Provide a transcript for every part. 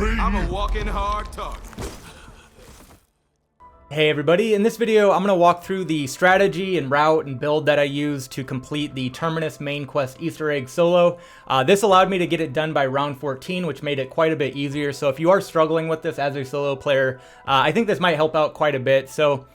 I'm a walking hard target. Hey everybody, in this video I'm going to walk through the strategy and route and build that I used to complete the Terminus main quest Easter egg solo. This allowed me to get it done by round 14, which made it quite a bit easier. So if you are struggling with this as a solo player, I think this might help out quite a bit. So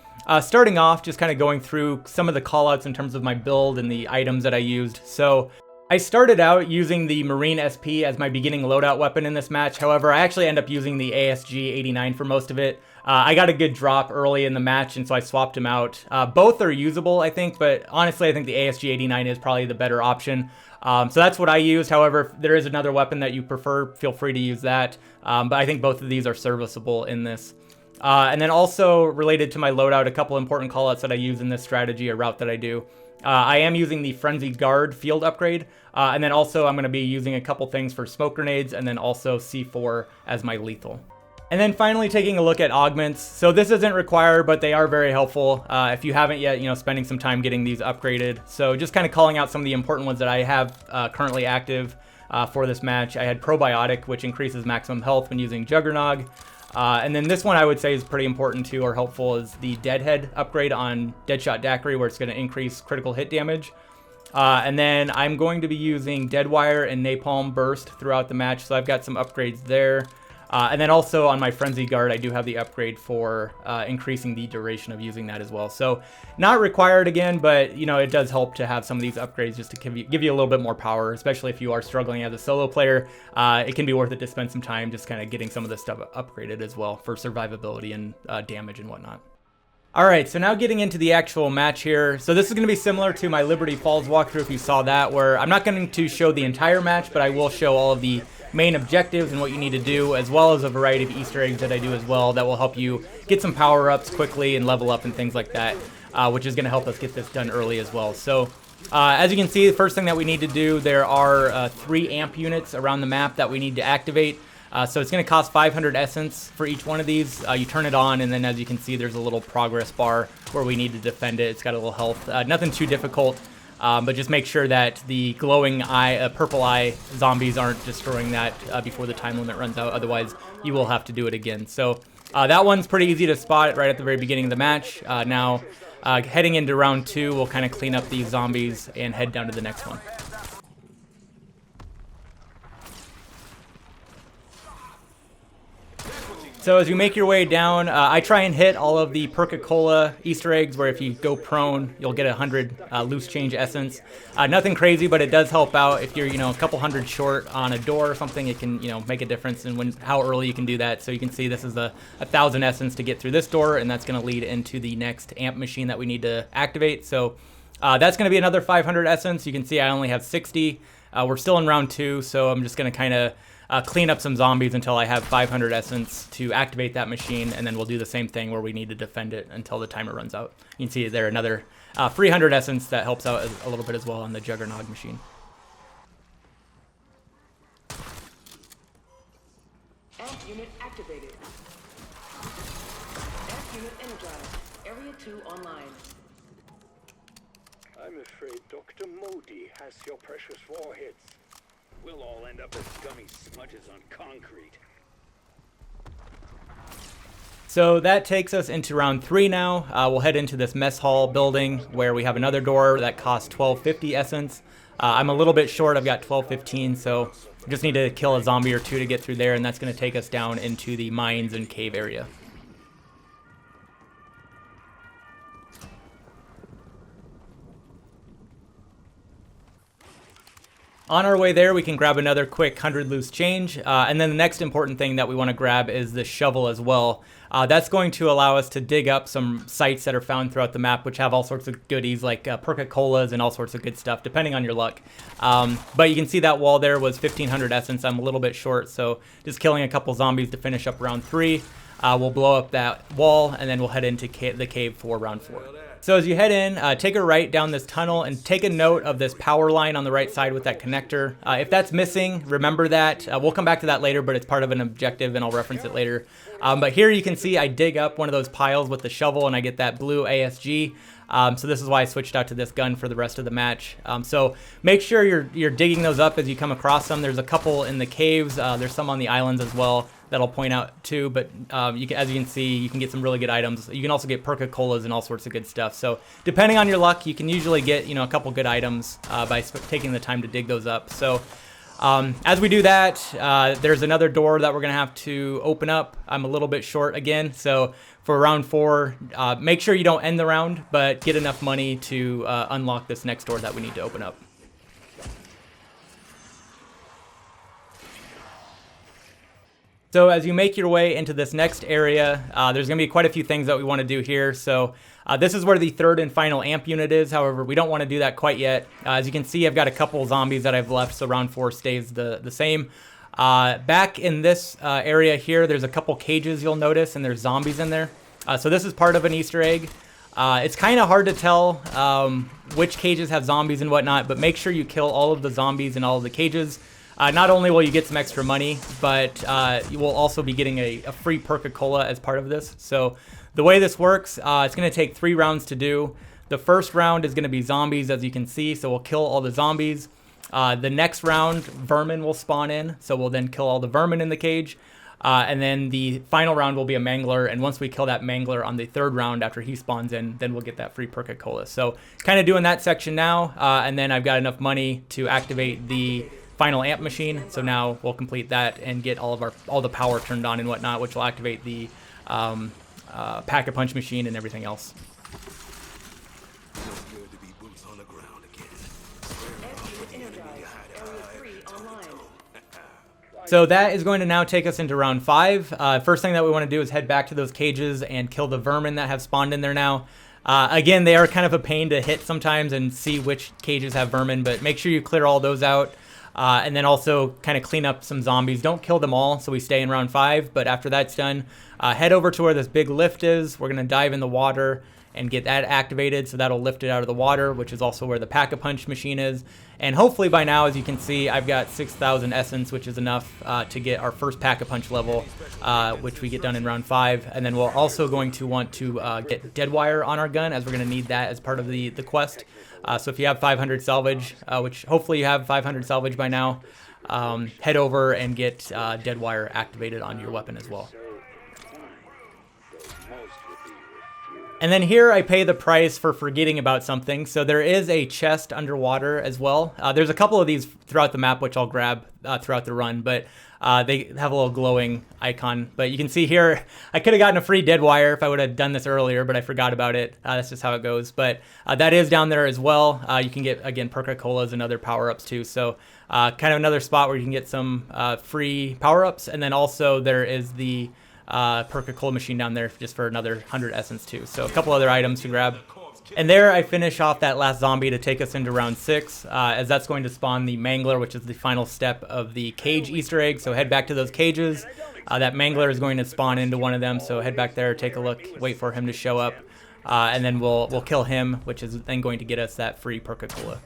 starting off, just kind of going through some of the callouts in terms of my build and the items that I used. So I started out using the Marine SP as my beginning loadout weapon in this match. However, I actually end up using the ASG 89 for most of it. I got a good drop early in the match, and so I swapped them out. Both are usable, I think, but honestly, I think the ASG 89 is probably the better option. So that's what I used. However, if there is another weapon that you prefer, feel free to use that. But I think both of these are serviceable in this. And then also related to my loadout, a couple important callouts that I use in this strategy or route that I do. I am using the Frenzied Guard field upgrade, and then also I'm going to be using a couple things for smoke grenades, and then also C4 as my lethal. And then finally taking a look at augments. So this isn't required, but they are very helpful if you haven't yet, spending some time getting these upgraded. So just kind of calling out some of the important ones that I have currently active for this match. I had Probiotic, which increases maximum health when using Juggernog. And then this one I would say is pretty important too, or helpful, is the Deadhead upgrade on Deadshot Daiquiri, where it's going to increase critical hit damage. And then I'm going to be using Deadwire and Napalm Burst throughout the match, so I've got some upgrades there. And then also on my Frenzy Guard, I do have the upgrade for increasing the duration of using that as well. So not required again, but it does help to have some of these upgrades just to give you a little bit more power, especially if you are struggling as a solo player. It can be worth it to spend some time just kind of getting some of this stuff upgraded as well for survivability and damage and whatnot. Alright, so now getting into the actual match here. So this is going to be similar to my Liberty Falls walkthrough if you saw that, where I'm not going to show the entire match, but I will show all of the main objectives and what you need to do, as well as a variety of Easter eggs that I do as well that will help you get some power-ups quickly and level up and things like that, which is going to help us get this done early as well. So as you can see, the first thing that we need to do, there are 3 amp units around the map that we need to activate. So it's going to cost 500 essence for each one of these. You turn it on, and then as you can see, there's a little progress bar where we need to defend it. It's got a little health. Nothing too difficult, but just make sure that the glowing eye, purple eye zombies aren't destroying that before the time limit runs out. Otherwise, you will have to do it again. So that one's pretty easy to spot right at the very beginning of the match. Now, heading into round 2, we'll kind of clean up these zombies and head down to the next one. So as you make your way down, I try and hit all of the Perk-a-Cola Easter eggs, where if you go prone, you'll get 100 loose change essence. Nothing crazy, but it does help out. If you're, a couple hundred short on a door or something, it can, make a difference in how early you can do that. So you can see this is 1,000 essence to get through this door, and that's going to lead into the next amp machine that we need to activate. So that's going to be another 500 essence. You can see I only have 60. We're still in round 2, so I'm just going to kind of clean up some zombies until I have 500 essence to activate that machine, and then we'll do the same thing where we need to defend it until the timer runs out. You can see there another 300 essence that helps out a little bit as well on the Juggernog machine. Amp unit activated. Amp unit energized. Area 2 online. I'm afraid Dr. Modi has your precious warheads. We'll all end up as gummy smudges on concrete. So that takes us into round 3 now. We'll head into this mess hall building where we have another door that costs 1250 essence. I'm a little bit short. I've got 1215, so just need to kill a zombie or 2 to get through there, and that's going to take us down into the mines and cave area. On our way there, we can grab another quick 100 loose change, and then the next important thing that we want to grab is the shovel as well. That's going to allow us to dig up some sites that are found throughout the map, which have all sorts of goodies like Perk-a-Colas and all sorts of good stuff, depending on your luck. But you can see that wall there was 1,500 essence. I'm a little bit short, so just killing a couple zombies to finish up round 3. We'll blow up that wall, and then we'll head into the cave for round 4. So as you head in, take a right down this tunnel and take a note of this power line on the right side with that connector. If that's missing, remember that. We'll come back to that later, but it's part of an objective and I'll reference it later. But here you can see I dig up one of those piles with the shovel and I get that blue ASG. So this is why I switched out to this gun for the rest of the match. So make sure you're digging those up as you come across them. There's a couple in the caves. There's some on the islands as well that'll point out too. But as you can see, you can get some really good items. You can also get Perk-a-Colas and all sorts of good stuff. So depending on your luck, you can usually get, you know, a couple good items by taking the time to dig those up. So as we do that, there's another door that we're gonna have to open up. I'm a little bit short again, so for round 4, make sure you don't end the round, but get enough money to unlock this next door that we need to open up. So as you make your way into this next area, there's going to be quite a few things that we want to do here. So this is where the 3rd and final amp unit is. However, we don't want to do that quite yet. As you can see, I've got a couple zombies that I've left, so round 4 stays the same. Back in this area here, there's a couple cages you'll notice, and there's zombies in there. So this is part of an Easter egg. It's kind of hard to tell which cages have zombies and whatnot, but make sure you kill all of the zombies in all of the cages. Not only will you get some extra money, but you will also be getting a free Perk-a-Cola as part of this. So the way this works, it's going to take 3 rounds to do. The first round is going to be zombies, as you can see, so we'll kill all the zombies. The next round, vermin will spawn in, so we'll then kill all the vermin in the cage. And then the final round will be a mangler, and once we kill that mangler on the 3rd round after he spawns in, then we'll get that free Perk-a-Cola. So kind of doing that section now, and then I've got enough money to activate the final amp machine, so now we'll complete that and get all the power turned on and whatnot, which will activate the pack-a-punch machine and everything else. Good to be boots on the ground again. So that is going to now take us into round 5. First thing that we want to do is head back to those cages and kill the vermin that have spawned in there now. Again, they are kind of a pain to hit sometimes and see which cages have vermin, but make sure you clear all those out. And then also kind of clean up some zombies. Don't kill them all, so we stay in round 5. But after that's done, head over to where this big lift is. We're going to dive in the water and get that activated, so that'll lift it out of the water, which is also where the pack-a-punch machine is. And hopefully by now, as you can see, I've got 6,000 essence, which is enough to get our first pack-a-punch level, which we get done in round 5. And then we're also going to want to get dead wire on our gun, as we're going to need that as part of the quest. So if you have 500 salvage, which hopefully you have 500 salvage by now, head over and get dead wire activated on your weapon as well. And then here I pay the price for forgetting about something. So there is a chest underwater as well. There's a couple of these throughout the map, which I'll grab throughout the run, but they have a little glowing icon. But you can see here, I could have gotten a free dead wire if I would have done this earlier, but I forgot about it. That's just how it goes. But that is down there as well. You can get, again, Perk-a-Colas and other power-ups too. So kind of another spot where you can get some free power-ups. And then also there is the Perk-a-Cola machine down there just for another 100 essence too. So a couple other items to grab. And there I finish off that last zombie to take us into round 6, as that's going to spawn the mangler, which is the final step of the cage Easter egg. So head back to those cages. That mangler is going to spawn into one of them, so head back there, take a look, wait for him to show up, and then we'll kill him, which is then going to get us that free Perk-a-Cola.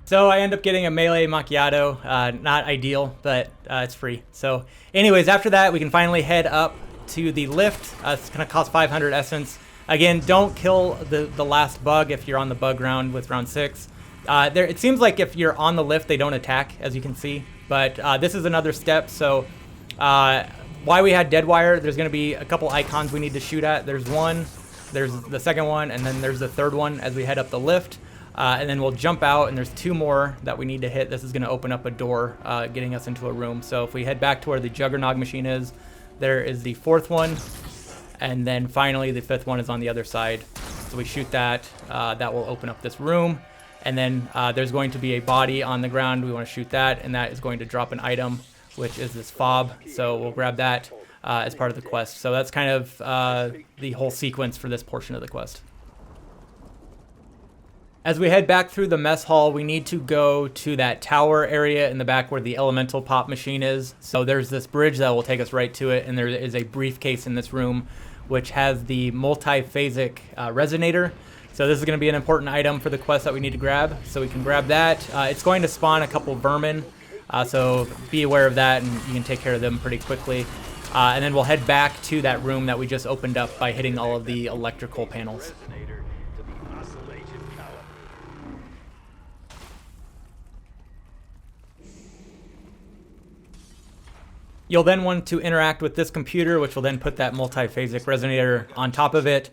So I end up getting a melee macchiato, not ideal, but it's free. So anyways, after that, we can finally head up to the lift. It's gonna cost 500 essence. Again, don't kill the last bug if you're on the bug round with round 6. It seems like if you're on the lift, they don't attack, as you can see, but this is another step. So why we had dead wire, there's gonna be a couple icons we need to shoot at. There's one, there's the second one, and then there's the third one as we head up the lift. And then we'll jump out, and there's 2 more that we need to hit. This is going to open up a door, getting us into a room. So if we head back to where the Juggernog machine is, there is the 4th one. And then finally, the 5th one is on the other side. So we shoot that. That will open up this room. And then there's going to be a body on the ground. We want to shoot that, and that is going to drop an item, which is this fob. So we'll grab that as part of the quest. So that's kind of the whole sequence for this portion of the quest. As we head back through the mess hall, we need to go to that tower area in the back where the elemental pop machine is. So there's this bridge that will take us right to it, and there is a briefcase in this room which has the multiphasic resonator. So this is going to be an important item for the quest that we need to grab. So we can grab that. It's going to spawn a couple vermin, so be aware of that, and you can take care of them pretty quickly. And then we'll head back to that room that we just opened up by hitting all of the electrical panels. Resonator to the oscillation power. You'll then want to interact with this computer, which will then put that multiphasic resonator on top of it.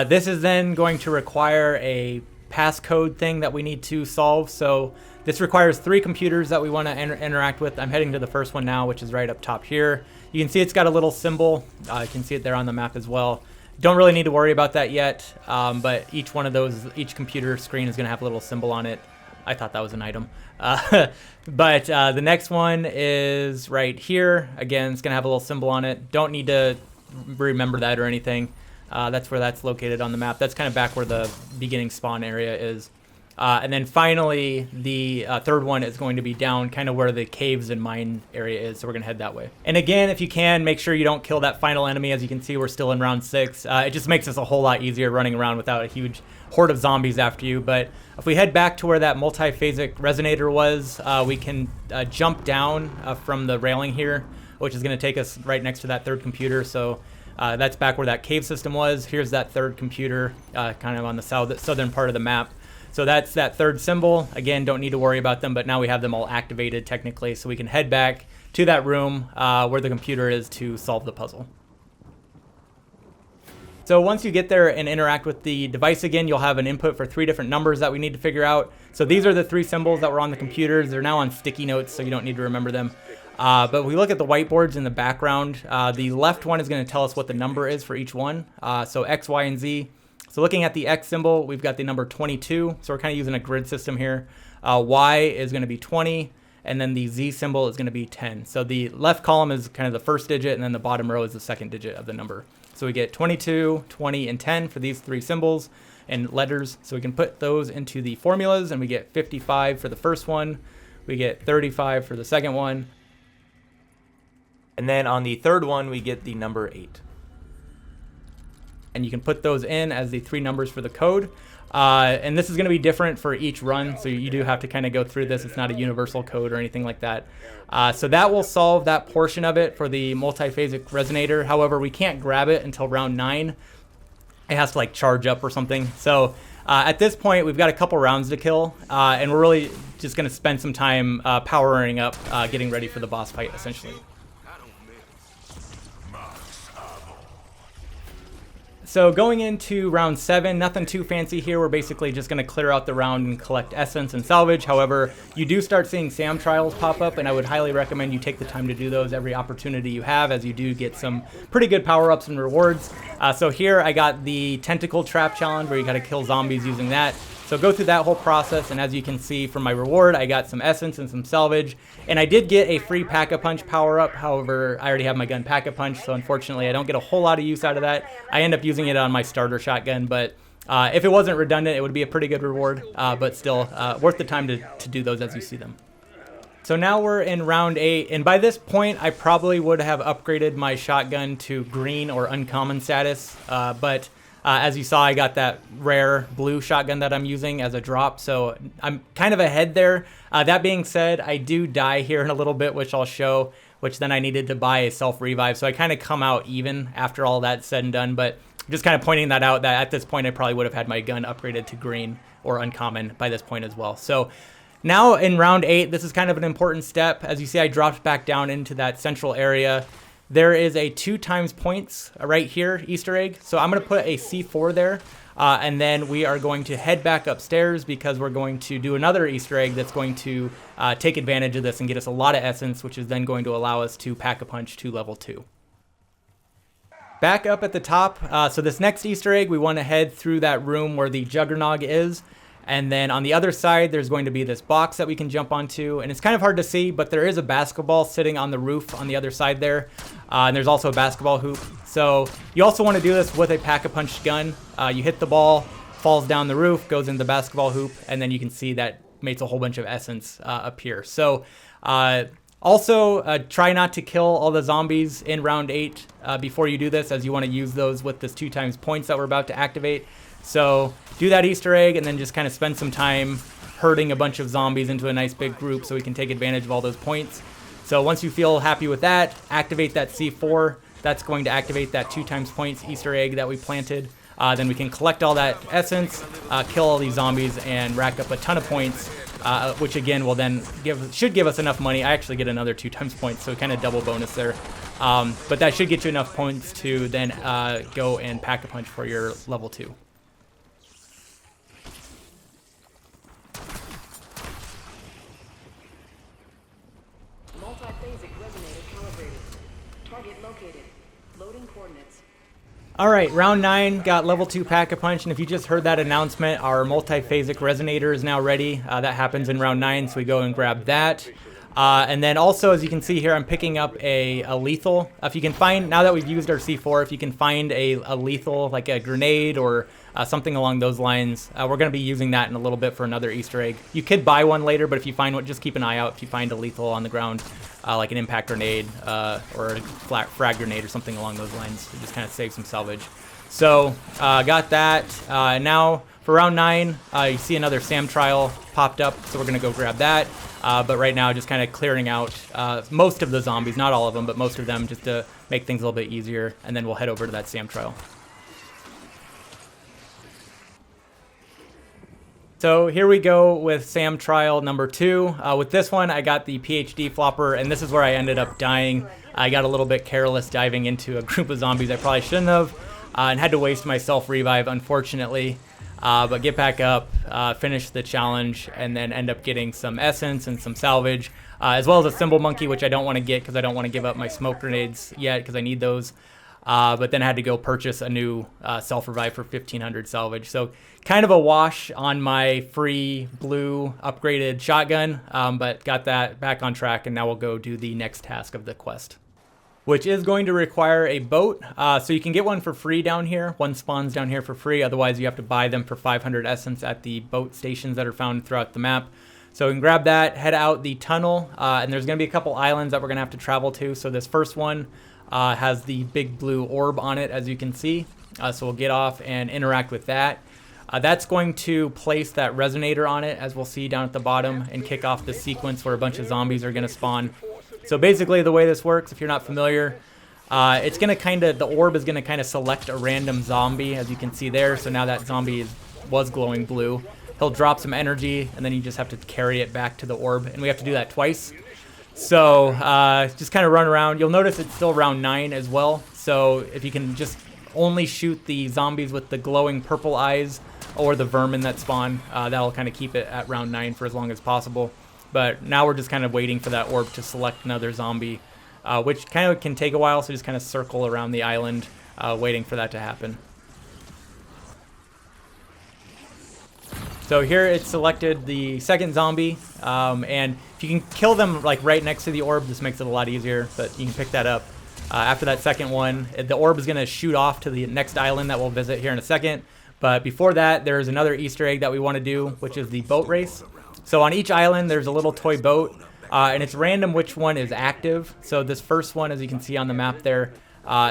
This is then going to require a passcode thing that we need to solve. So this requires 3 computers that we want to interact with. I'm heading to the first one now, which is right up top here. You can see it's got a little symbol. You can see it there on the map as well. Don't really need to worry about that yet, but each one of those, each computer screen is going to have a little symbol on it. I thought that was an item. But the next one is right here. Again, it's going to have a little symbol on it. Don't need to remember that or anything. That's where that's located on the map. That's kind of back where the beginning spawn area is. And then finally, the third one is going to be down kind of where the caves and mine area is. So we're going to head that way. And again, if you can, make sure you don't kill that final enemy. As you can see, we're still in round 6. It just makes us a whole lot easier running around without a huge horde of zombies after you. But if we head back to where that multiphasic resonator was, we can jump down from the railing here, which is going to take us right next to that third computer. So that's back where that cave system was. Here's that third computer kind of on the southern part of the map. So that's that third symbol. Again, don't need to worry about them, but now we have them all activated technically, so we can head back to that room where the computer is to solve the puzzle. So once you get there and interact with the device again, you'll have an input for 3 different numbers that we need to figure out. So these are the 3 symbols that were on the computers. They're now on sticky notes, so you don't need to remember them. But we look at the whiteboards in the background. The left one is going to tell us what the number is for each one. So X, Y, and Z. So looking at the X symbol, we've got the number 22. So we're kind of using a grid system here. Y is going to be 20, and then the Z symbol is going to be 10. So the left column is kind of the first digit, and then the bottom row is the second digit of the number. So we get 22, 20, and 10 for these 3 symbols and letters. So we can put those into the formulas, and we get 55 for the first one. We get 35 for the second one. And then on the third one, we get the number 8. And you can put those in as the 3 numbers for the code. And this is going to be different for each run, so you do have to kind of go through this. It's not a universal code or anything like that. So that will solve that portion of it for the multiphasic resonator. However, we can't grab it until round 9. It has to like charge up or something. So at this point, we've got a couple rounds to kill, and we're really just going to spend some time powering up, getting ready for the boss fight, essentially. So going into round 7, nothing too fancy here. We're basically just going to clear out the round and collect essence and salvage. However, you do start seeing SAM trials pop up, and I would highly recommend you take the time to do those every opportunity you have, as you do get some pretty good power-ups and rewards. So here I got the Tentacle Trap Challenge, where you got to kill zombies using that. So go through that whole process, and as you can see from my reward, I got some essence and some salvage. And I did get a free Pack-a-Punch power-up. However, I already have my gun Pack-a-Punch, so unfortunately I don't get a whole lot of use out of that. I end up using it on my starter shotgun, but if it wasn't redundant, it would be a pretty good reward, but still worth the time to do those as you see them. So now we're in round 8, and by this point I probably would have upgraded my shotgun to green or uncommon status, but as you saw, I got that rare blue shotgun that I'm using as a drop, so I'm kind of ahead there. That being said, I do die here in a little bit, which I'll show, which then I needed to buy a self-revive, so I kind of come out even after all that's said and done, but just kind of pointing that out, that at this point I probably would have had my gun upgraded to green or uncommon by this point as well. So now in round 8, this is kind of an important step. As you see, I dropped back down into that central area. There is a 2 times points right here Easter egg. So I'm going to put a C4 there, and then we are going to head back upstairs because we're going to do another Easter egg that's going to take advantage of this and get us a lot of essence, which is then going to allow us to Pack-a-Punch to level 2. Back up at the top, so this next Easter egg, we want to head through that room where the Juggernog is. And then on the other side, there's going to be this box that we can jump onto. And it's kind of hard to see, but there is a basketball sitting on the roof on the other side there. And there's also a basketball hoop. So you also want to do this with a Pack-a-Punch gun. You hit the ball, falls down the roof, goes into the basketball hoop, and then you can see that makes a whole bunch of essence appear. So also try not to kill all the zombies in round 8 before you do this, as you want to use those with this 2 times points that we're about to activate. So do that Easter egg and then just kind of spend some time herding a bunch of zombies into a nice big group so we can take advantage of all those points. So once you feel happy with that, activate that C4. That's going to activate that 2x points Easter egg that we planted. Then we can collect all that essence, kill all these zombies, and rack up a ton of points, which again will then should give us enough money. I actually get another 2x points, so kind of double bonus there. But that should get you enough points to then go and pack a punch for your level 2. Multiphasic resonator calibrated. Target located. Loading coordinates. All right, round 9 got level 2 Pack-a-Punch, and if you just heard that announcement, our multiphasic resonator is now ready. That happens in round 9, so we go and grab that. And then also, as you can see here, I'm picking up a lethal. If you can find, now that we've used our C4, if you can find a lethal, like a grenade or something along those lines, we're going to be using that in a little bit for another Easter egg. You could buy one later, but if you find one, just keep an eye out if you find a lethal on the ground, like an impact grenade or a frag grenade or something along those lines. It just kind of saves some salvage. So, got that. Now, for round 9, you see another SAM trial popped up, so we're going to go grab that. But right now, just kind of clearing out most of the zombies, not all of them, but most of them, just to make things a little bit easier. And then we'll head over to that SAM trial. So here we go with SAM trial number 2. With this one, I got the PhD flopper, and this is where I ended up dying. I got a little bit careless diving into a group of zombies I probably shouldn't have, and had to waste my self-revive, unfortunately. But get back up, finish the challenge, and then end up getting some essence and some salvage, as well as a symbol monkey, which I don't want to get because I don't want to give up my smoke grenades yet because I need those. But then I had to go purchase a new self-revive for 1500 salvage. So kind of a wash on my free blue upgraded shotgun, but got that back on track, and now we'll go do the next task of the quest, which is going to require a boat. So you can get one for free down here. One spawns down here for free. Otherwise, you have to buy them for 500 essence at the boat stations that are found throughout the map. So we can grab that, head out the tunnel, and there's going to be a couple islands that we're going to have to travel to. So this first one has the big blue orb on it, as you can see. So we'll get off and interact with that. That's going to place that resonator on it, as we'll see down at the bottom, and kick off the sequence where a bunch of zombies are going to spawn. So basically the way this works, if you're not familiar, it's going to the orb is going to kind of select a random zombie, as you can see there. So now that zombie was glowing blue. He'll drop some energy, and then you just have to carry it back to the orb, and we have to do that twice. So just kind of run around. You'll notice it's still round 9 as well. So if you can just only shoot the zombies with the glowing purple eyes or the vermin that spawn, that'll kind of keep it at round 9 for as long as possible. But now we're just kind of waiting for that orb to select another zombie, which kind of can take a while, so just kind of circle around the island, waiting for that to happen. So here it's selected the second zombie, and if you can kill them like right next to the orb, this makes it a lot easier, but you can pick that up. After that second one, the orb is going to shoot off to the next island that we'll visit here in a second. But before that, there's another Easter egg that we want to do, which is the boat race. So on each island, there's a little toy boat, and it's random which one is active. So this first one, as you can see on the map there,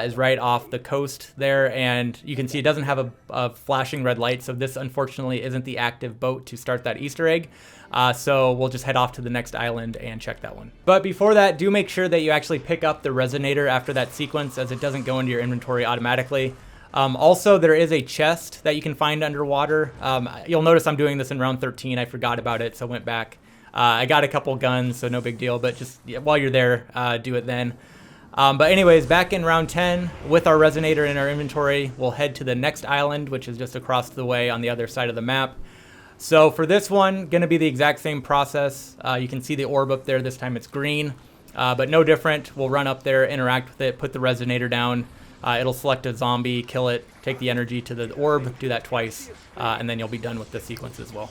is right off the coast there, and you can see it doesn't have a flashing red light, so this unfortunately isn't the active boat to start that Easter egg. So we'll just head off to the next island and check that one. But before that, do make sure that you actually pick up the resonator after that sequence, as it doesn't go into your inventory automatically. Also, there is a chest that you can find underwater. You'll notice I'm doing this in round 13. I forgot about it, so went back. I got a couple guns, so no big deal, but just while you're there, do it then. But anyways, back in round 10, with our resonator in our inventory, we'll head to the next island, which is just across the way on the other side of the map. So for this one, going to be the exact same process. You can see the orb up there. This time it's green, but no different. We'll run up there, interact with it, put the resonator down. It'll select a zombie, kill it, take the energy to the orb, do that twice, and then you'll be done with the sequence as well.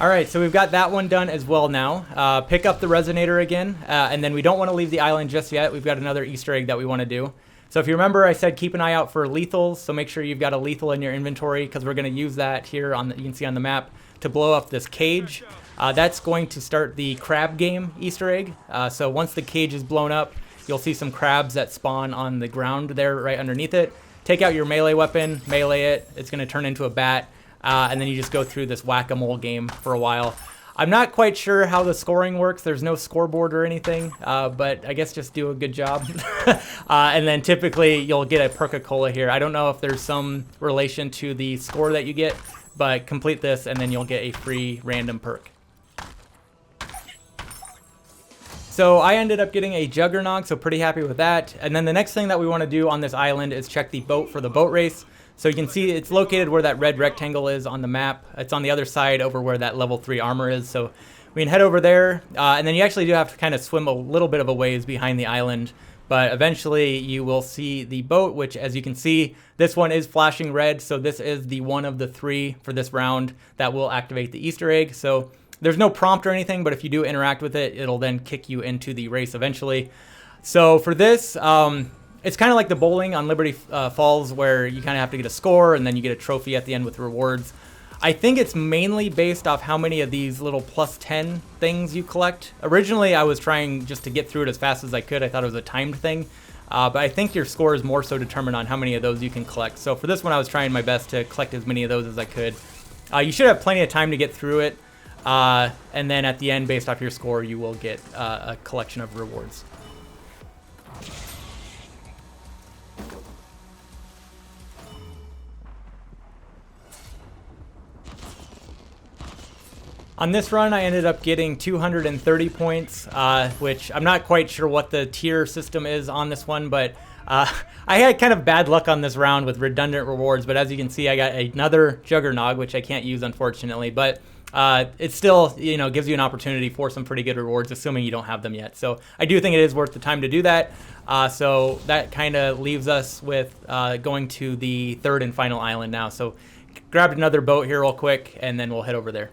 All right, so we've got that one done as well now. Pick up the Resonator again, and then we don't want to leave the island just yet. We've got another Easter egg that we want to do. So if you remember, I said keep an eye out for lethals, so make sure you've got a lethal in your inventory because we're going to use that here on the, you can see on the map, to blow up this cage. That's going to start the crab game Easter egg. So once the cage is blown up, you'll see some crabs that spawn on the ground there right underneath it. Take out your melee weapon, melee it, it's going to turn into a bat. And then you just go through this whack-a-mole game for a while. I'm not quite sure how the scoring works. There's no scoreboard or anything, but I guess just do a good job. And then typically you'll get a Perk-a-Cola here. I don't know if there's some relation to the score that you get, but complete this and then you'll get a free random perk. So I ended up getting a Juggernog, so pretty happy with that. And then the next thing that we want to do on this island is check the boat for the boat race. So you can see it's located where that red rectangle is on the map. It's on the other side over where that level 3 armor is. So we can head over there, and then you actually do have to kind of swim a little bit of a ways behind the island. But eventually you will see the boat, which as you can see, this one is flashing red. So this is the one of the 3 for this round that will activate the Easter egg. So there's no prompt or anything, but if you do interact with it, it'll then kick you into the race eventually. So for this, it's kind of like the bowling on Liberty Falls where you kind of have to get a score and then you get a trophy at the end with rewards. I think it's mainly based off how many of these little +10 things you collect. Originally, I was trying just to get through it as fast as I could. I thought it was a timed thing. But I think your score is more so determined on how many of those you can collect. So for this one, I was trying my best to collect as many of those as I could. You should have plenty of time to get through it. And then at the end, based off your score, you will get a collection of rewards. On this run, I ended up getting 230 points, which I'm not quite sure what the tier system is on this one, but I had kind of bad luck on this round with redundant rewards, but as you can see, I got another Juggernog, which I can't use, unfortunately, but it still, you know, gives you an opportunity for some pretty good rewards, assuming you don't have them yet. So I do think it is worth the time to do that. So that kind of leaves us with going to the third and final island now. So grabbed another boat here real quick, and then we'll head over there.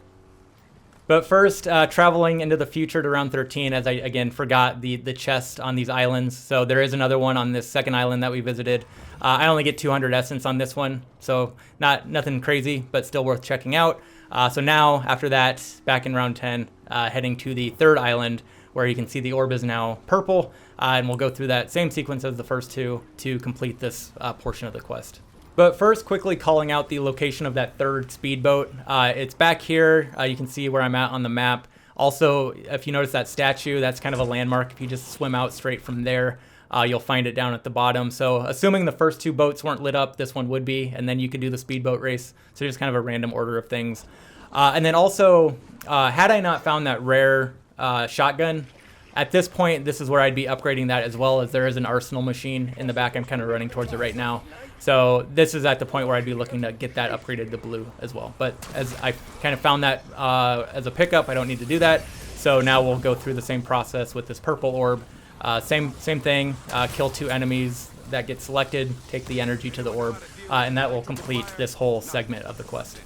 But first, traveling into the future to round 13, as I, again, forgot the chest on these islands. So there is another one on this second island that we visited. I only get 200 essence on this one, so nothing crazy, but still worth checking out. So now, after that, back in round 10, heading to the third island, where you can see the orb is now purple, and we'll go through that same sequence as the first two to complete this portion of the quest. But first, quickly calling out the location of that third speedboat. It's back here. You can see where I'm at on the map. Also, if you notice that statue, that's kind of a landmark. If you just swim out straight from there, you'll find it down at the bottom. So assuming the first 2 boats weren't lit up, this one would be, and then you could do the speedboat race. So just kind of a random order of things. And then also, had I not found that rare shotgun, at this point, this is where I'd be upgrading that as well, as there is an arsenal machine in the back. I'm kind of running towards it right now. So this is at the point where I'd be looking to get that upgraded to blue as well. But as I kind of found that as a pickup, I don't need to do that. So now we'll go through the same process with this purple orb. Same thing, kill 2 enemies that get selected, take the energy to the orb, and that will complete this whole segment of the quest.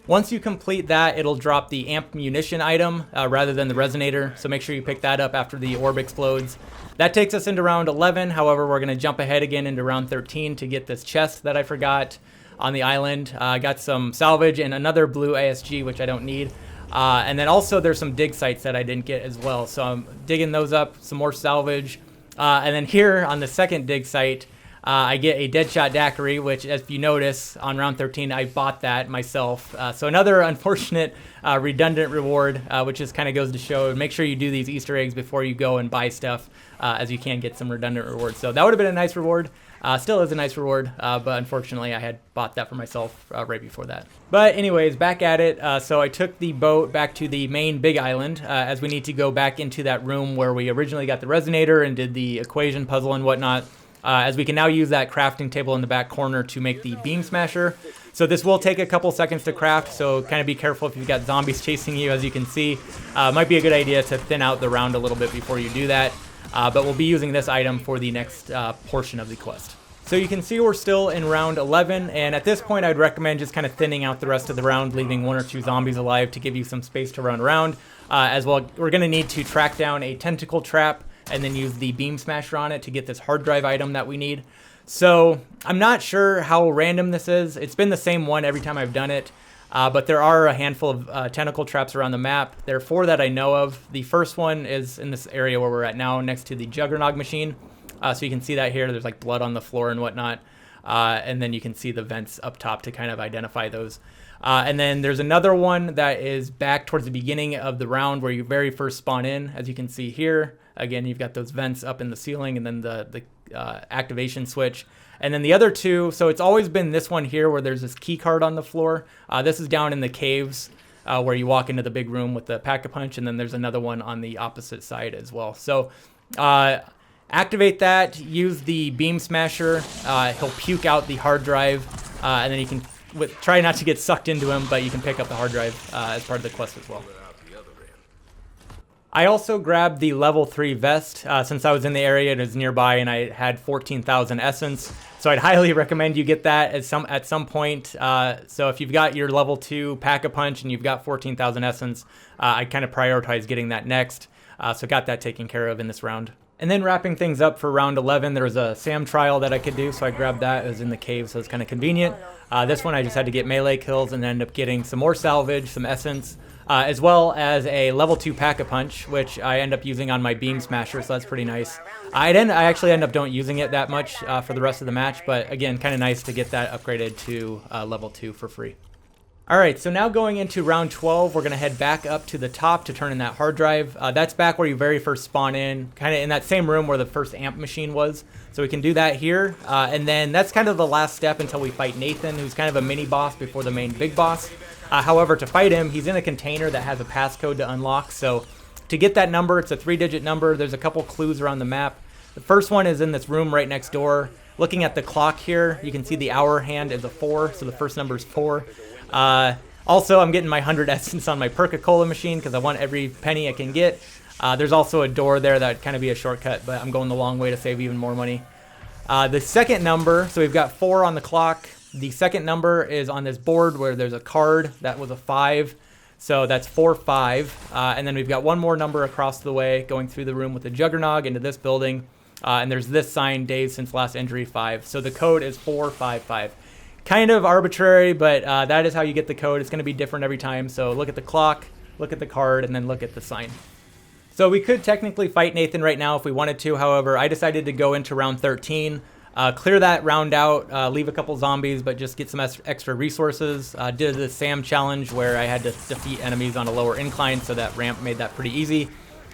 Once you complete that, it'll drop the amp munition item rather than the resonator, so make sure you pick that up after the orb explodes. That takes us into round 11, however, we're going to jump ahead again into round 13 to get this chest that I forgot on the island. I got some salvage and another blue ASG, which I don't need. And then also there's some dig sites that I didn't get as well, so I'm digging those up, some more salvage. And then here on the second dig site, I get a Deadshot Daiquiri, which, if you notice, on round 13, I bought that myself. So another unfortunate redundant reward, which just kind of goes to show, make sure you do these Easter eggs before you go and buy stuff, as you can get some redundant rewards. So that would have been a nice reward. Still is a nice reward, but unfortunately I had bought that for myself right before that. But anyways, back at it. So I took the boat back to the main big island, as we need to go back into that room where we originally got the resonator and did the equation puzzle and whatnot. as we can now use that crafting table in the back corner to make the Beamsmasher. So this will take a couple seconds to craft, so kind of be careful if you've got zombies chasing you. As you can see, might be a good idea to thin out the round a little bit before you do that. But we'll be using this item for the next portion of the quest. So you can see we're still in round 11, and at this point I'd recommend just kind of thinning out the rest of the round, leaving 1 or 2 zombies alive to give you some space to run around. As well, we're going to need to track down a tentacle trap and then use the Beamsmasher on it to get this hard drive item that we need. So I'm not sure how random this is. It's been the same one every time I've done it, but there are a handful of tentacle traps around the map. There are 4 that I know of. The first one is in this area where we're at now, next to the Juggernog machine. So you can see that here. There's like blood on the floor and whatnot. And then you can see the vents up top to kind of identify those. And then there's another one that is back towards the beginning of the round where you very first spawn in, as you can see here. Again, you've got those vents up in the ceiling and then the activation switch. And then the other 2, so it's always been this one here where there's this key card on the floor. This is down in the caves where you walk into the big room with the pack-a-punch, and then there's another one on the opposite side as well. So activate that, use the Beamsmasher. He'll puke out the hard drive, and then you can try not to get sucked into him, but you can pick up the hard drive as part of the quest as well. I also grabbed the level 3 vest since I was in the area. It was nearby and I had 14,000 essence. So I'd highly recommend you get that at some point. So if you've got your level 2 Pack-a-Punch and you've got 14,000 essence, I kind of prioritize getting that next. So got that taken care of in this round. And then wrapping things up for round 11, there was a SAM trial that I could do, so I grabbed that. It was in the cave, so it's kind of convenient. This one I just had to get melee kills and end up getting some more salvage, some essence, as well as a level 2 Pack-a-Punch, which I end up using on my Beamsmasher, so that's pretty nice. I actually end up don't using it that much for the rest of the match, but again, kind of nice to get that upgraded to level 2 for free. Alright, so now going into round 12, we're going to head back up to the top to turn in that hard drive. That's back where you very first spawn in, kind of in that same room where the first amp machine was. So we can do that here, and then that's kind of the last step until we fight Nathan, who's kind of a mini boss before the main big boss. However, to fight him, he's in a container that has a passcode to unlock. So to get that number, it's a 3-digit number. There's a couple clues around the map. The first one is in this room right next door. Looking at the clock here, you can see the hour hand is a 4, so the first number is 4. Also, I'm getting my 100 essence on my Perk-a-Cola machine because I want every penny I can get. There's also a door there that would kind of be a shortcut, but I'm going the long way to save even more money. The second number, so we've got 4 on the clock. The second number is on this board where there's a card that was a 5. So that's 4-5. And then we've got one more number across the way going through the room with the Juggernog into this building. And there's this sign, days since last injury, 5. So the code is 455. Kind of arbitrary, but that is how you get the code. It's going to be different every time. So look at the clock, look at the card, and then look at the sign. So we could technically fight Nathan right now if we wanted to. However, I decided to go into round 13. Clear that round out, leave a couple zombies, but just get some extra resources. Did the SAM challenge where I had to defeat enemies on a lower incline, so that ramp made that pretty easy.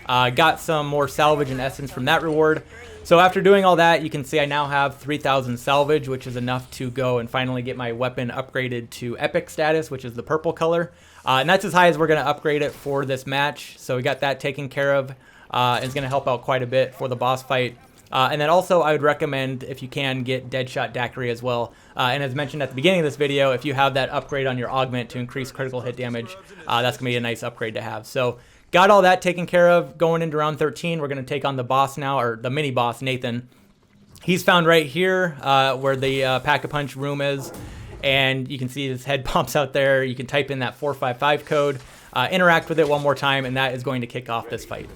Got some more salvage and essence from that reward. So after doing all that, you can see I now have 3,000 salvage, which is enough to go and finally get my weapon upgraded to epic status, which is the purple color. And that's as high as we're going to upgrade it for this match. So we got that taken care of. It's going to help out quite a bit for the boss fight. And then also I would recommend, if you can, get Deadshot Daiquiri as well. And as mentioned at the beginning of this video, if you have that upgrade on your augment to increase critical hit damage, that's going to be a nice upgrade to have. So got all that taken care of. Going into round 13, we're going to take on the boss now, or the mini boss, Nathan. He's found right here where the Pack-a-Punch room is. And you can see his head pops out there. You can type in that 455 code, interact with it one more time, and that is going to kick off this fight.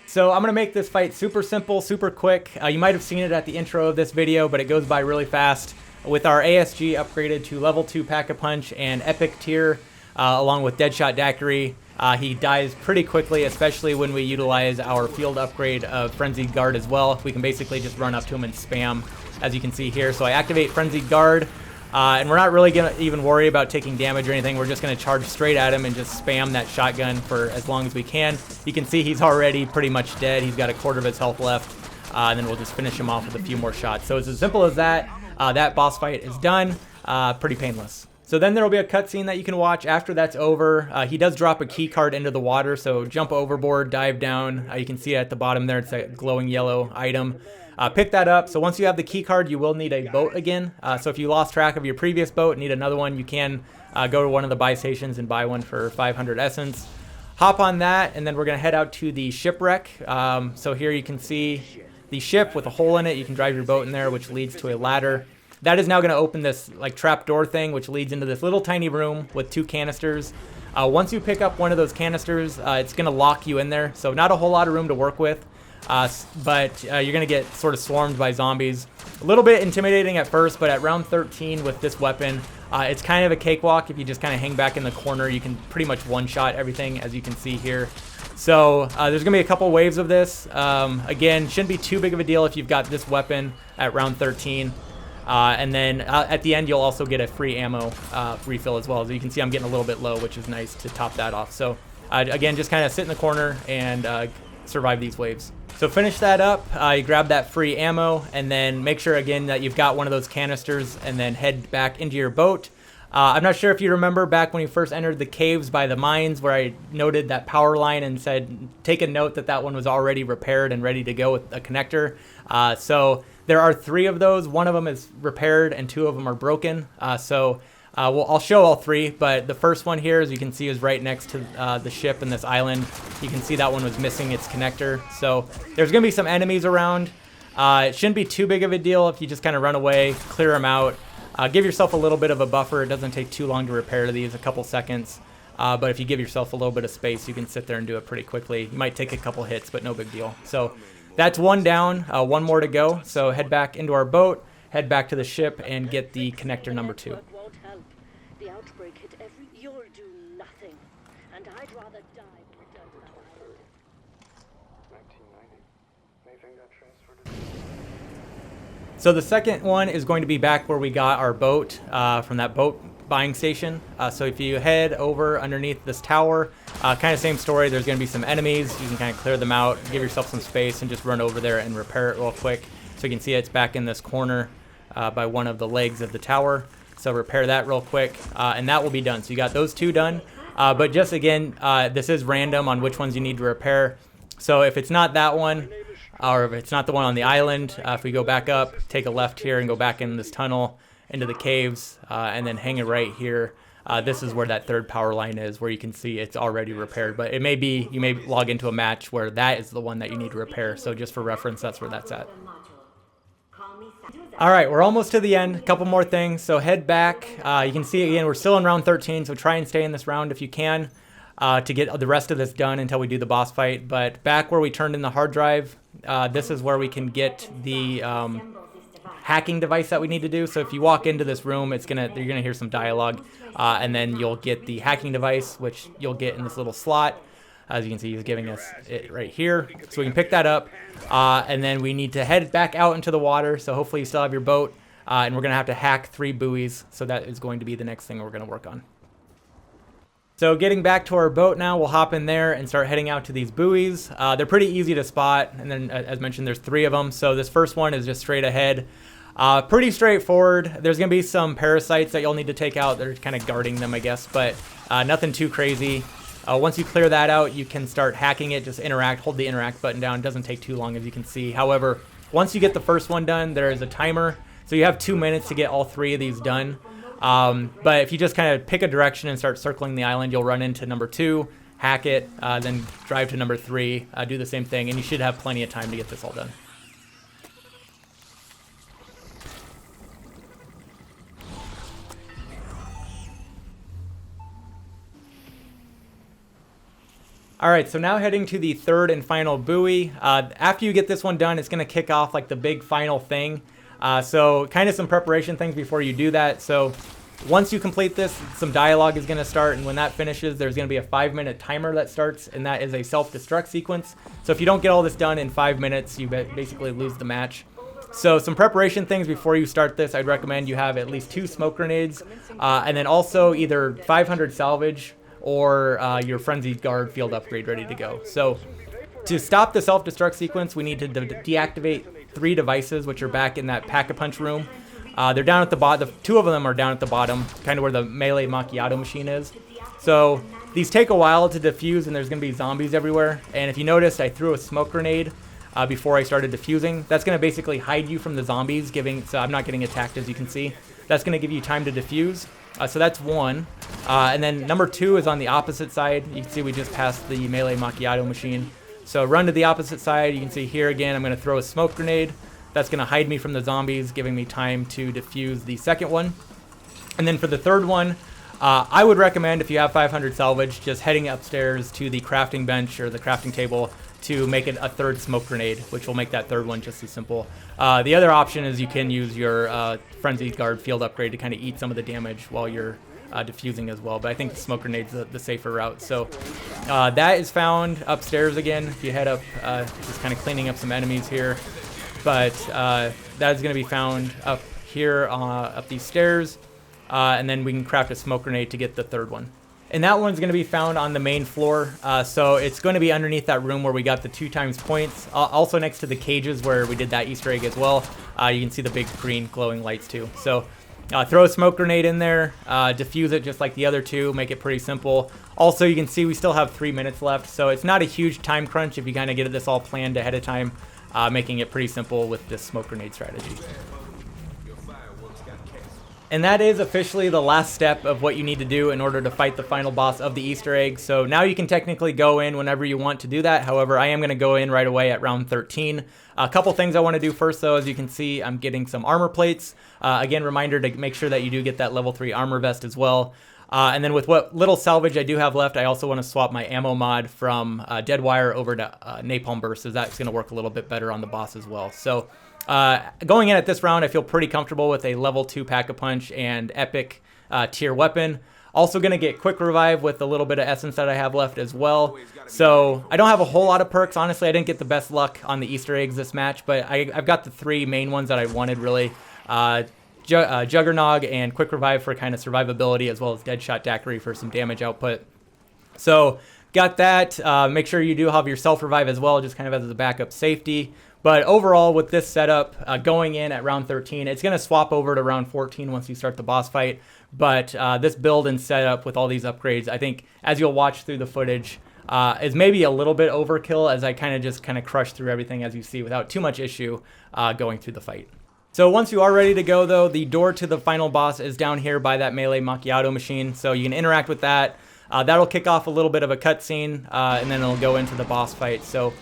So I'm going to make this fight super simple, super quick. You might have seen it at the intro of this video, but it goes by really fast. With our ASG upgraded to level 2 Pack-a-Punch and epic tier, along with Deadshot Daiquiri, he dies pretty quickly, especially when we utilize our field upgrade of Frenzied Guard as well. We can basically just run up to him and spam, as you can see here. So I activate Frenzied Guard, and we're not really going to even worry about taking damage or anything. We're just going to charge straight at him and just spam that shotgun for as long as we can. You can see he's already pretty much dead. He's got a quarter of his health left, and then we'll just finish him off with a few more shots. So it's as simple as that. That boss fight is done. Pretty painless. So then there will be a cutscene that you can watch after that's over. He does drop a key card into the water, so jump overboard, dive down. You can see it at the bottom there, it's a glowing yellow item. Pick that up. So once you have the key card, you will need a boat again. So if you lost track of your previous boat and need another one, you can go to one of the buy stations and buy one for 500 essence. Hop on that, and then we're going to head out to the shipwreck. So here you can see the ship with a hole in it. You can drive your boat in there, which leads to a ladder. That is now going to open this like trapdoor thing, which leads into this little tiny room with 2 canisters. Once you pick up one of those canisters, it's going to lock you in there. So not a whole lot of room to work with, but you're going to get sort of swarmed by zombies. A little bit intimidating at first, but at round 13 with this weapon, it's kind of a cakewalk. If you just kind of hang back in the corner, you can pretty much one-shot everything, as you can see here. So there's going to be a couple waves of this. Again, shouldn't be too big of a deal if you've got this weapon at round 13. And then at the end, you'll also get a free ammo refill as well. As you can see, I'm getting a little bit low, which is nice to top that off. So again, just kind of sit in the corner and survive these waves. So finish that up, you grab that free ammo, and then make sure again that you've got one of those canisters, and then head back into your boat. I'm not sure if you remember back when you first entered the caves by the mines where I noted that power line and said take a note that that one was already repaired and ready to go with a connector. So there are 3 of those. One of them is repaired and 2 of them are broken. I'll show all 3, but the first one here, as you can see, is right next to the ship in this island. You can see that one was missing its connector. So there's going to be some enemies around. It shouldn't be too big of a deal if you just kind of run away, clear them out. Give yourself a little bit of a buffer. It doesn't take too long to repair these, a couple seconds. But if you give yourself a little bit of space, you can sit there and do it pretty quickly. You might take a couple hits, but no big deal. So that's 1 down, 1 more to go. So head back into our boat, head back to the ship, and get the connector number 2. Won't help. The outbreak hit every. You'll do nothing, and I'd rather die. 1990. Anything got transferred to... So the second one is going to be back where we got our boat from that boat buying station. So if you head over underneath this tower, kind of same story. There's going to be some enemies. You can kind of clear them out, give yourself some space, and just run over there and repair it real quick. So you can see it's back in this corner by one of the legs of the tower. So repair that real quick, and that will be done. So you got those 2 done. But just again, this is random on which ones you need to repair. So if it's not that one, or if it's not the one on the island, if we go back up, take a left here and go back in this tunnel into the caves, and then hang it right here. This is where that 3rd power line is, where you can see it's already repaired. But it may be, you may log into a match where that is the one that you need to repair. So just for reference, that's where that's at. All right, we're almost to the end. A couple more things. So head back. You can see again, we're still in round 13. So try and stay in this round if you can to get the rest of this done until we do the boss fight. But back where we turned in the hard drive, this is where we can get the hacking device that we need to do. So if you walk into this room, you're gonna hear some dialogue, and then you'll get the hacking device, which you'll get in this little slot. As you can see, he's giving us it right here. So we can pick that up, and then we need to head back out into the water. So hopefully you still have your boat, and we're gonna have to hack 3 buoys. So that is going to be the next thing we're gonna work on. So getting back to our boat now, we'll hop in there and start heading out to these buoys. They're pretty easy to spot, and then as mentioned, there's 3 of them. So this first one is just straight ahead. Pretty straightforward. There's gonna be some parasites that you'll need to take out. They're kind of guarding them, I guess, but nothing too crazy. Once you clear that out, you can start hacking it. Just hold the interact button down. It doesn't take too long, as you can see. However, once you get the first one done, there is a timer. So you have 2 minutes to get all 3 of these done. But if you just kind of pick a direction and start circling the island, you'll run into number 2, hack it, then drive to number 3, do the same thing, and you should have plenty of time to get this all done. All right, so now heading to the 3rd and final buoy. After you get this one done, it's going to kick off like the big final thing. So kind of some preparation things before you do that. So once you complete this, some dialogue is going to start, and when that finishes, there's going to be a 5-minute timer that starts, and that is a self-destruct sequence. So if you don't get all this done in 5 minutes, you basically lose the match. So some preparation things before you start this, I'd recommend you have at least 2 smoke grenades, and then also either 500 salvage or your Frenzied Guard field upgrade ready to go. So to stop the self-destruct sequence, we need to deactivate 3 devices, which are back in that Pack-a-Punch room. They're down at the bottom. Two of them are down at the bottom, kind of where the melee macchiato machine is. So these take a while to defuse, and there's going to be zombies everywhere. And if you noticed, I threw a smoke grenade before I started defusing. That's going to basically hide you from the zombies, so I'm not getting attacked, as you can see. That's going to give you time to defuse. So that's one. And then number 2 is on the opposite side. You can see we just passed the melee macchiato machine. So run to the opposite side. You can see here again, I'm going to throw a smoke grenade. That's going to hide me from the zombies, giving me time to defuse the second one. And then for the third one, I would recommend, if you have 500 salvage, just heading upstairs to the crafting bench or the crafting table to make it a third smoke grenade, which will make that third one just as simple. The other option is you can use your Frenzied Guard field upgrade to kind of eat some of the damage while you're diffusing as well, but I think the smoke grenade's the safer route. So that is found upstairs again. If you head up, just kind of cleaning up some enemies here, but that is going to be found up here, up these stairs, and then we can craft a smoke grenade to get the third one. And that one's going to be found on the main floor, so it's going to be underneath that room where we got the 2x points, also next to the cages where we did that Easter egg as well. You can see the big green glowing lights too. So throw a smoke grenade in there, defuse it just like the other two, make it pretty simple. Also, you can see we still have 3 minutes left, so it's not a huge time crunch if you kind of get this all planned ahead of time, making it pretty simple with this smoke grenade strategy. And that is officially the last step of what you need to do in order to fight the final boss of the Easter egg. So now you can technically go in whenever you want to do that. However, I am going to go in right away at round 13. A couple things I want to do first, though. As you can see, I'm getting some armor plates. Again, reminder to make sure that you do get that level 3 armor vest as well. And then with what little salvage I do have left, I also want to swap my ammo mod from Dead Wire over to Napalm Burst, as that's going to work a little bit better on the boss as well. So going in at this round, I feel pretty comfortable with a level 2 Pack-a-Punch and epic tier weapon. Also going to get quick revive with a little bit of essence that I have left as well. So I don't have a whole lot of perks. Honestly, I didn't get the best luck on the Easter eggs this match, but I've got the 3 main ones that I wanted really. Juggernog and quick revive for kind of survivability, as well as Deadshot Daiquiri for some damage output. So got that. Make sure you do have your self revive as well, just kind of as a backup safety. But overall, with this setup, going in at round 13, it's going to swap over to round 14 once you start the boss fight. But this build and setup with all these upgrades, I think, as you'll watch through the footage, is maybe a little bit overkill, as I kind of crush through everything, as you see, without too much issue going through the fight. So once you are ready to go, though, the door to the final boss is down here by that melee macchiato machine, so you can interact with that. That'll kick off a little bit of a cutscene, and then it'll go into the boss fight. So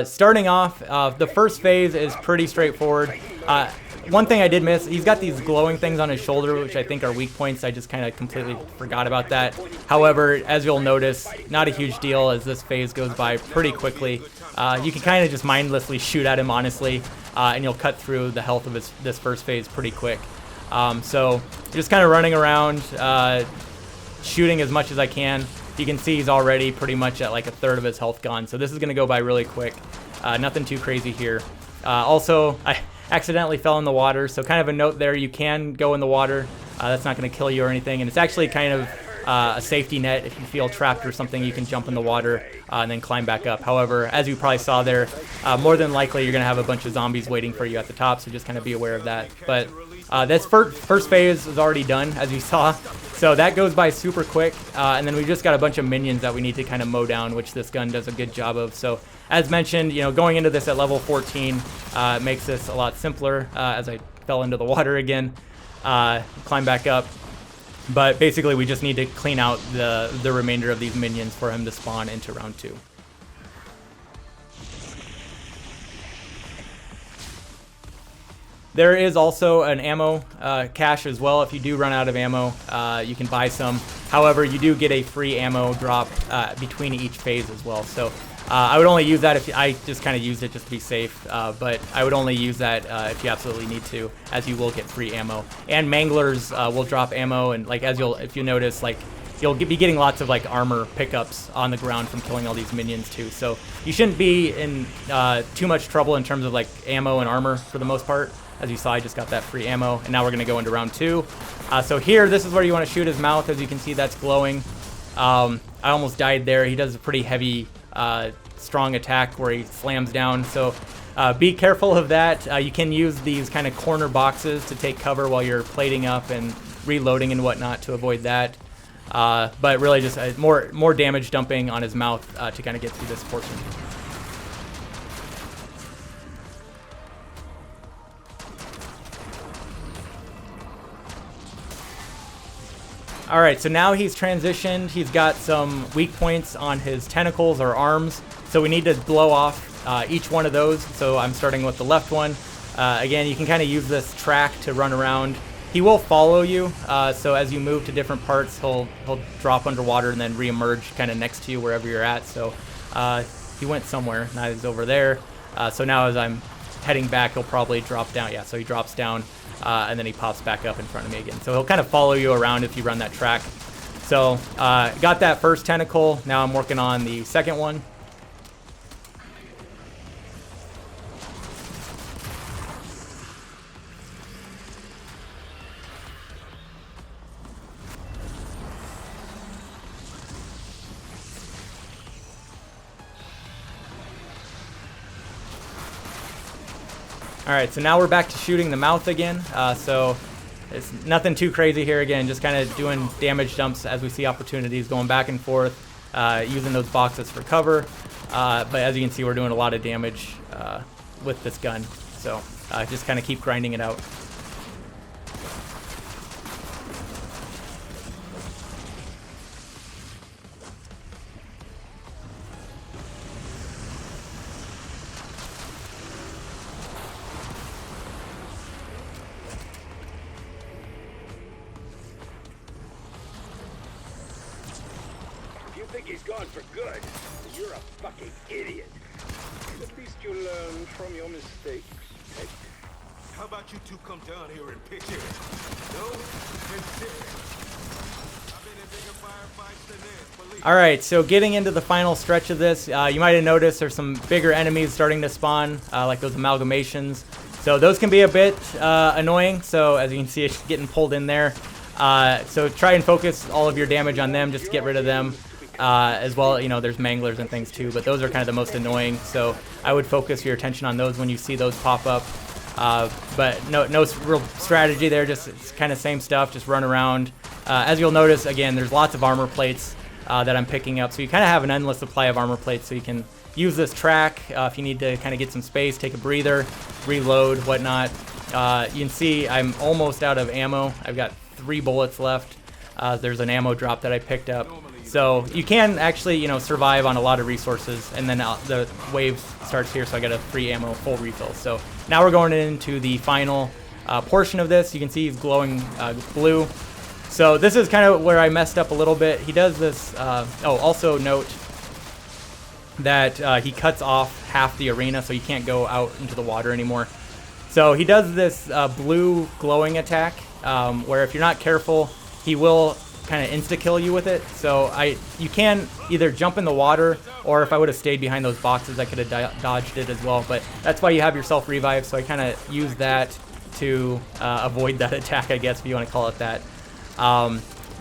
starting off, the first phase is pretty straightforward. One thing I did miss, he's got these glowing things on his shoulder, which I think are weak points. I just kind of completely forgot about that. However, as you'll notice, not a huge deal, as this phase goes by pretty quickly. You can kind of just mindlessly shoot at him, honestly, and you'll cut through the health of this first phase pretty quick. So just kind of running around, shooting as much as I can. You can see he's already pretty much at like a third of his health gone, so this is going to go by really quick. Nothing too crazy here. Also, I accidentally fell in the water, so kind of a note there, you can go in the water. That's not going to kill you or anything, and it's actually kind of a safety net. If you feel trapped or something, you can jump in the water and then climb back up. However, as you probably saw there, more than likely you're going to have a bunch of zombies waiting for you at the top, so just kind of be aware of that. But this first phase is already done, as you saw, so that goes by super quick, and then we've just got a bunch of minions that we need to kind of mow down, which this gun does a good job of. So as mentioned, going into this at level 14 makes this a lot simpler, as I fell into the water again. Climb back up. But basically, we just need to clean out the remainder of these minions for him to spawn into round 2. There is also an ammo cache as well. If you do run out of ammo, you can buy some. However, you do get a free ammo drop between each phase as well. So I would only use that if I just kind of used it just to be safe. But I would only use that if you absolutely need to, as you will get free ammo. And manglers will drop ammo, and like if you notice, like you'll be getting lots of like armor pickups on the ground from killing all these minions too. So you shouldn't be in too much trouble in terms of like ammo and armor for the most part. As you saw, I just got that free ammo, and now we're going to go into round 2. So here, this is where you want to shoot his mouth. As you can see, that's glowing. I almost died there. He does a pretty heavy, strong attack where he slams down. So be careful of that. You can use these kind of corner boxes to take cover while you're plating up and reloading and whatnot to avoid that. But really just more damage dumping on his mouth to kind of get through this portion. Alright, so now he's transitioned. He's got some weak points on his tentacles or arms. So we need to blow off each one of those. So I'm starting with the left one. Again, you can kind of use this track to run around. He will follow you. So as you move to different parts, he'll drop underwater and then reemerge kind of next to you wherever you're at. So he went somewhere. Now he's over there. So now as I'm heading back, he'll probably drop down. Yeah, so he drops down. And then he pops back up in front of me again. So he'll kind of follow you around if you run that track. So got that first tentacle. Now I'm working on the second one. Alright, so now we're back to shooting the mouth again. So it's nothing too crazy here again, just kind of doing damage dumps as we see opportunities, going back and forth, using those boxes for cover. But as you can see, we're doing a lot of damage with this gun. So just kind of keep grinding it out. Think he's gone for good. You're a fucking idiot. At least you learn from your mistakes. Hey, how about you two come down here and pitch in? No? Then sit. I've been in bigger firefights than this, believe me. Alright, so getting into the final stretch of this, you might have noticed there's some bigger enemies starting to spawn, like those amalgamations. So those can be a bit annoying. So as you can see, it's getting pulled in there. So try and focus all of your damage on them, just to get rid of them. As well, you know, there's manglers and things too, but those are kind of the most annoying. So I would focus your attention on those when you see those pop up. But no real strategy there, just it's kind of same stuff, just run around. As you'll notice, again, there's lots of armor plates that I'm picking up. So you kind of have an endless supply of armor plates, so you can use this track if you need to kind of get some space, take a breather, reload, whatnot. You can see I'm almost out of ammo. I've got 3 bullets left. There's an ammo drop that I picked up. So you can actually, you know, survive on a lot of resources, and then the wave starts here, so I got a free ammo full refill. So now we're going into the final portion of this. You can see he's glowing blue. So this is kind of where I messed up a little bit. He does this, also note that he cuts off half the arena, so you can't go out into the water anymore. So he does this blue glowing attack, where if you're not careful, he will kind of insta-kill you with it. So you can either jump in the water, or if I would have stayed behind those boxes, I could have dodged it as well. But that's why you have your self-revive, so I kind of use that to avoid that attack, I guess, if you want to call it that.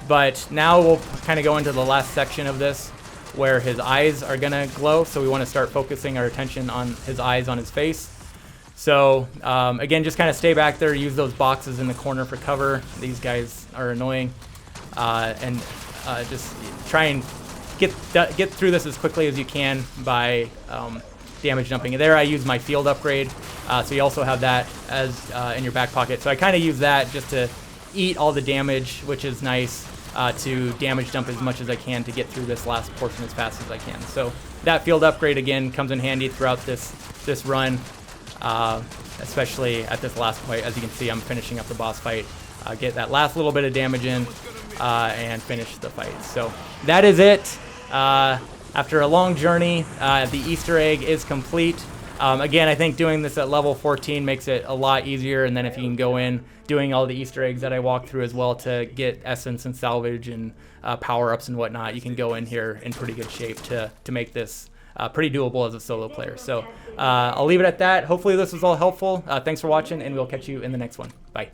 But now we'll kind of go into the last section of this, where his eyes are going to glow, so we want to start focusing our attention on his eyes on his face. So again, just kind of stay back there, use those boxes in the corner for cover. These guys are annoying. And just try and get through this as quickly as you can by damage dumping. There I use my field upgrade, so you also have that as in your back pocket. So I kind of use that just to eat all the damage, which is nice, to damage dump as much as I can to get through this last portion as fast as I can. So that field upgrade again comes in handy throughout this run, especially at this last fight. As you can see, I'm finishing up the boss fight. Get that last little bit of damage in and finish the fight. So that is it. After a long journey, the Easter egg is complete. Again, I think doing this at level 14 makes it a lot easier, and then if you can go in doing all the Easter eggs that I walked through as well to get essence and salvage and power-ups and whatnot, you can go in here in pretty good shape to make this pretty doable as a solo player. So I'll leave it at that. Hopefully this was all helpful. Thanks for watching, and we'll catch you in the next one. Bye.